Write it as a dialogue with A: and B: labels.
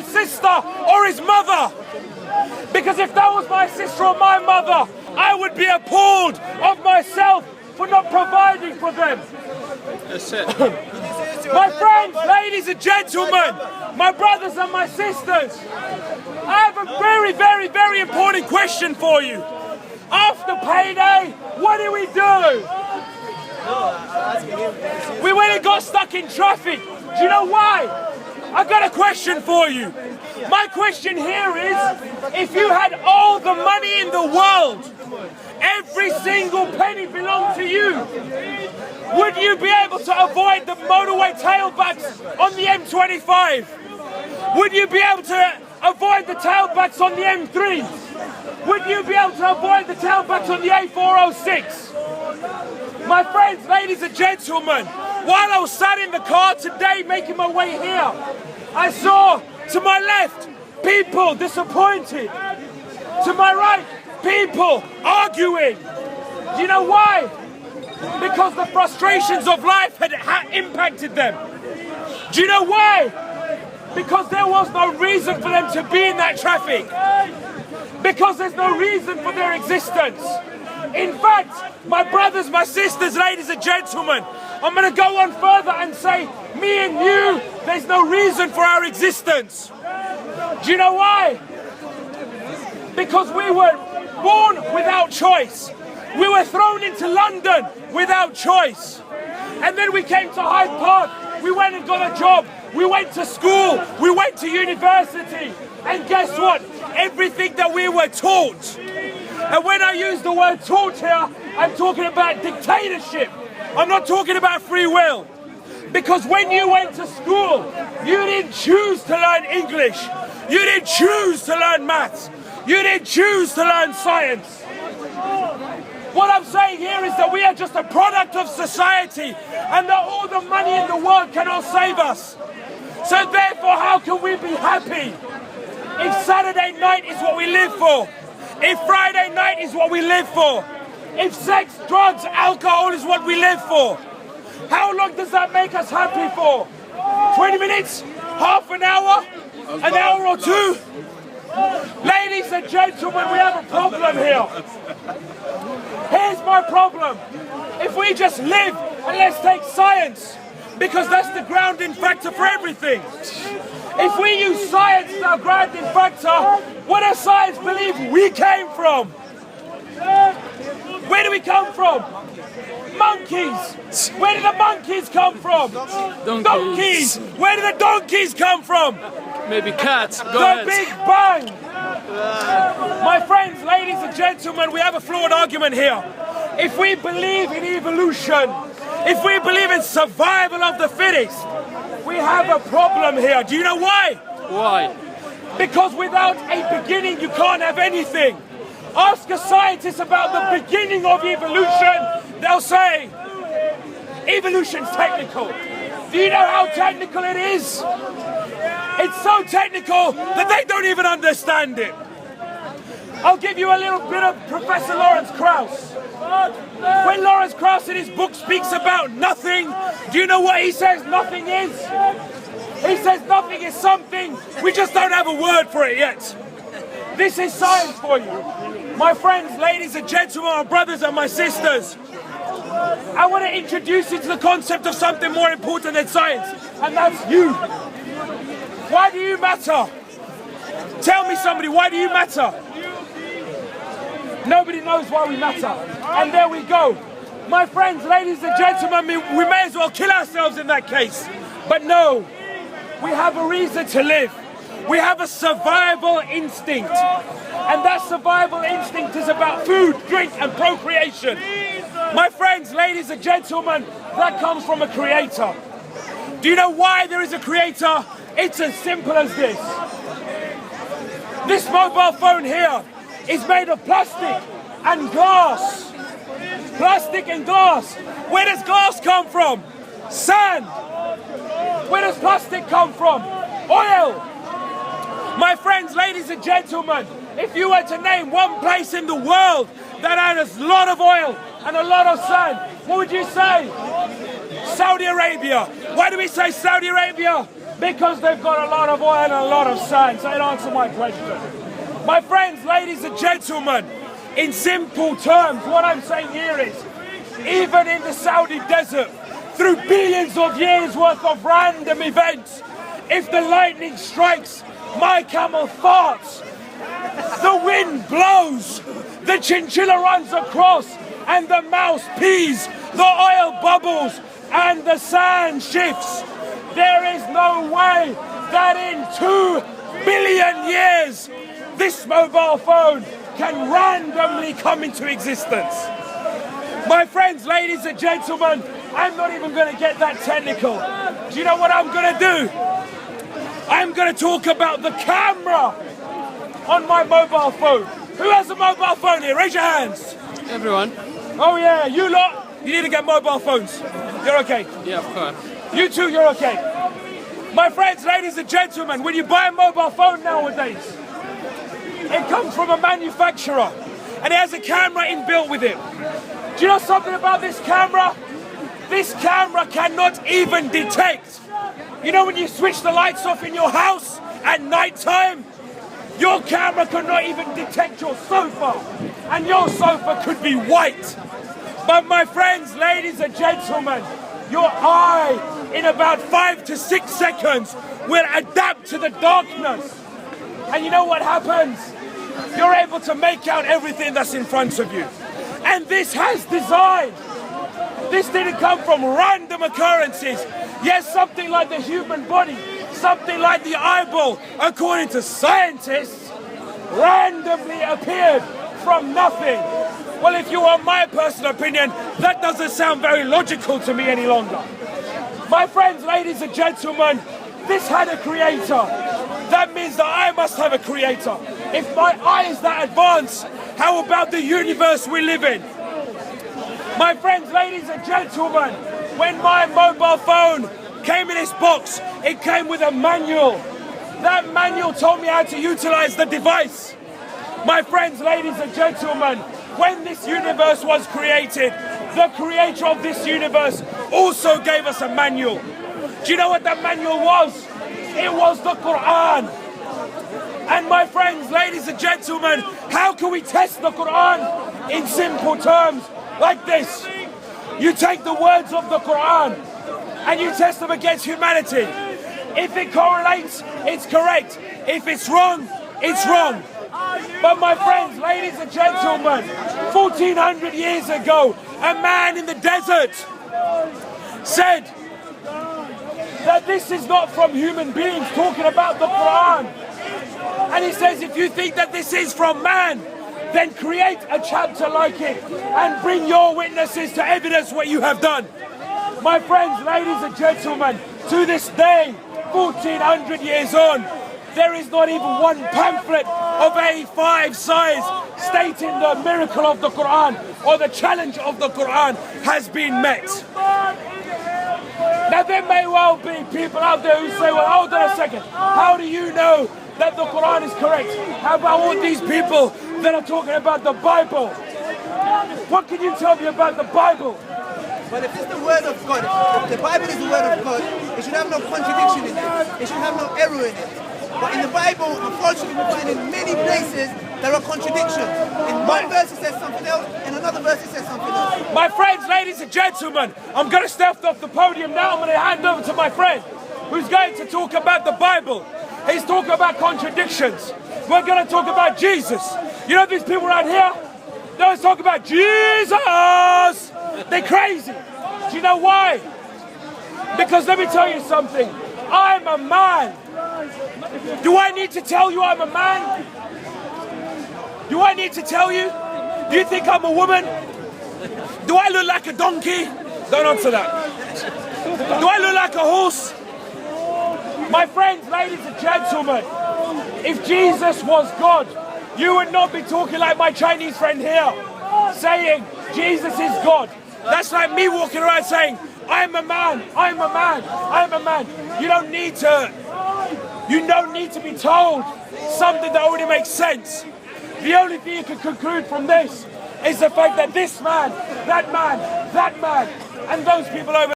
A: his sister or his mother. Because if that was my sister or my mother, I would be appalled of myself for not providing for them.
B: That's it.
A: My friends, ladies and gentlemen, my brothers and my sisters, I have a very, very, very important question for you. After payday, what do? We went and got stuck in traffic. Do you know why? I've got a question for you. My question here is, if you had all the money in the world, every single penny belonged to you, would you be able to avoid the motorway tailbacks on the M25? Would you be able to avoid the tailbacks on the M3? Would you be able to avoid the tailbacks on the A406? My friends, ladies and gentlemen, while I was sat in the car today making my way here, I saw to my left people disappointed. To my right, people arguing. Do you know why? Because the frustrations of life had impacted them. Do you know why? Because there was no reason for them to be in that traffic. Because there's no reason for their existence. In fact, my brothers, my sisters, ladies and gentlemen, I'm going to go on further and say, me and you, there's no reason for our existence. Do you know why? Because we were born without choice. We were thrown into London without choice. And then we came to Hyde Park. We went and got a job. We went to school. We went to university. And guess what? Everything that we were taught. And when I use the word taught here, I'm talking about dictatorship. I'm not talking about free will. Because when you went to school, you didn't choose to learn English. You didn't choose to learn maths. You didn't choose to learn science. What I'm saying here is that we are just a product of society and that all the money in the world cannot save us. So therefore, how can we be happy if Saturday night is what we live for? If Friday night is what we live for? If sex, drugs, alcohol is what we live for? How long does that make us happy for? 20 minutes? Half an hour? An hour or two? Ladies and gentlemen, we have a problem here. Here's my problem. If we just live, and let's take science, because that's the grounding factor for everything. If we use science as our grounding factor, where does science believe we came from? Where do we come from? Monkeys. Where did the monkeys come from? Donkeys. Where did the donkeys come from?
B: Maybe cats. Go
A: the
B: ahead.
A: Big Bang. My friends, ladies and gentlemen, we have a flawed argument here. If we believe in evolution, if we believe in survival of the fittest, we have a problem here. Do you know why?
B: Why?
A: Because without a beginning, you can't have anything. Ask a scientist about the beginning of evolution, they'll say, evolution's technical. Do you know how technical it is? It's so technical that they don't even understand it. I'll give you a little bit of Professor Lawrence Krauss. When Lawrence Krauss in his book speaks about nothing, do you know what he says nothing is? He says nothing is something, we just don't have a word for it yet. This is science for you. My friends, ladies and gentlemen, my brothers and my sisters, I want to introduce you to the concept of something more important than science, and that's you. Why do you matter? Tell me somebody, why do you matter? Nobody knows why we matter. And there we go. My friends, ladies and gentlemen, we may as well kill ourselves in that case. But no, we have a reason to live. We have a survival instinct. And that survival instinct is about food, drink, and procreation. My friends, ladies and gentlemen, that comes from a creator. Do you know why there is a creator? It's as simple as this. This mobile phone here is made of plastic and glass. Plastic and glass. Where does glass come from? Sand. Where does plastic come from? Oil. My friends, ladies and gentlemen, if you were to name one place in the world that has a lot of oil and a lot of sand, what would you say? Saudi Arabia. Why do we say Saudi Arabia? Because they've got a lot of oil and a lot of sand. So it answers my question. My friends, ladies and gentlemen, in simple terms, what I'm saying here is, even in the Saudi desert, through billions of years worth of random events, if the lightning strikes, my camel farts, the wind blows, the chinchilla runs across, and the mouse pees, the oil bubbles, and the sand shifts. There is no way that in 2 billion years, this mobile phone can randomly come into existence. My friends, ladies and gentlemen, I'm not even going to get that technical. Do you know what I'm going to do? I'm going to talk about the camera on my mobile phone. Who has a mobile phone here? Raise your hands.
B: Everyone.
A: Oh yeah, you lot, you need to get mobile phones. You're okay.
B: Yeah, of course.
A: You too, you're okay. My friends, ladies and gentlemen, when you buy a mobile phone nowadays, it comes from a manufacturer and it has a camera inbuilt with it. Do you know something about this camera? This camera cannot even detect. You know when you switch the lights off in your house at night time? Your camera cannot even detect your sofa, and your sofa could be white. But my friends, ladies and gentlemen, your eye in about 5 to 6 seconds will adapt to the darkness. And you know what happens? You're able to make out everything that's in front of you. And this has design. This didn't come from random occurrences. Yes, something like the human body, something like the eyeball, according to scientists, randomly appeared from nothing. Well, if you want my personal opinion, that doesn't sound very logical to me any longer. My friends, ladies and gentlemen, this had a creator. That means that I must have a creator. If my eye is that advanced, how about the universe we live in? My friends, ladies and gentlemen, when my mobile phone came in this box, it came with a manual. That manual told me how to utilize the device. My friends, ladies and gentlemen, when this universe was created, the creator of this universe also gave us a manual. Do you know what that manual was? It was the Quran. And my friends, ladies and gentlemen, how can we test the Quran? In simple terms, like this. You take the words of the Quran and you test them against humanity. If it correlates, it's correct. If it's wrong, it's wrong. But my friends, ladies and gentlemen, 1400 years ago, a man in the desert said that this is not from human beings, talking about the Quran. And he says, if you think that this is from man, then create a chapter like it and bring your witnesses to evidence what you have done. My friends, ladies and gentlemen, to this day, 1400 years on, there is not even one pamphlet of A5 size stating the miracle of the Quran or the challenge of the Quran has been met. Now there may well be people out there who say, well, hold on a second, how do you know that the Quran is correct? How about all these people that are talking about the Bible? What can you tell me about the Bible?
C: But if it's the word of God, if the Bible is the word of God, it should have no contradiction in it. It should have no error in it. But in the Bible, unfortunately, we find in many places there are contradictions. In one verse it says something else, in another verse it says something else.
A: My friends, ladies and gentlemen, I'm going to step off the podium now. I'm going to hand over to my friend who's going to talk about the Bible. He's talking about contradictions. We're going to talk about Jesus. You know these people right here? They always talk about Jesus. They're crazy. Do you know why? Because let me tell you something. I'm a man. Do I need to tell you I'm a man? Do I need to tell you? Do you think I'm a woman? Do I look like a donkey? Don't answer that. Do I look like a horse? My friends, ladies and gentlemen, if Jesus was God, you would not be talking like my Chinese friend here, saying Jesus is God. That's like me walking around saying, I'm a man, I'm a man, I'm a man. You don't need to be told something that already makes sense. The only thing you can conclude from this is the fact that this man, that man, that man, and those people over